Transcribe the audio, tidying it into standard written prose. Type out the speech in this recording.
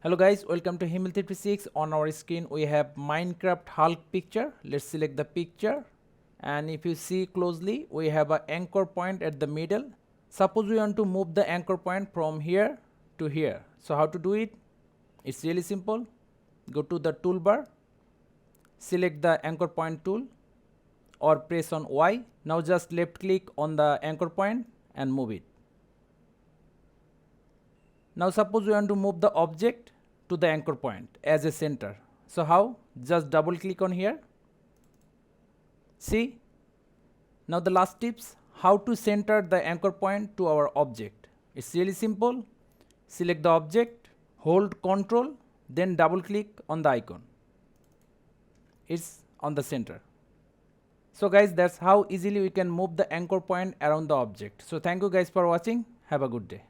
Hello guys, welcome to Himmel36. On our screen we have Minecraft Hulk picture. Let's select the picture, and if you see closely we have an anchor point at the middle. Suppose we want to move the anchor point from here to here. So how to do it? It's really simple. Go to the toolbar, select the anchor point tool or press on Y. Now just left click on the anchor point and move it. Now suppose we want to move the object to the anchor point as a center. So how? Just double click on here. See? Now the last tips, how to center the anchor point to our object. It's really simple. Select the object, hold Ctrl, then double click on the icon. It's on the center. So guys, that's how easily we can move the anchor point around the object. So thank you guys for watching. Have a good day.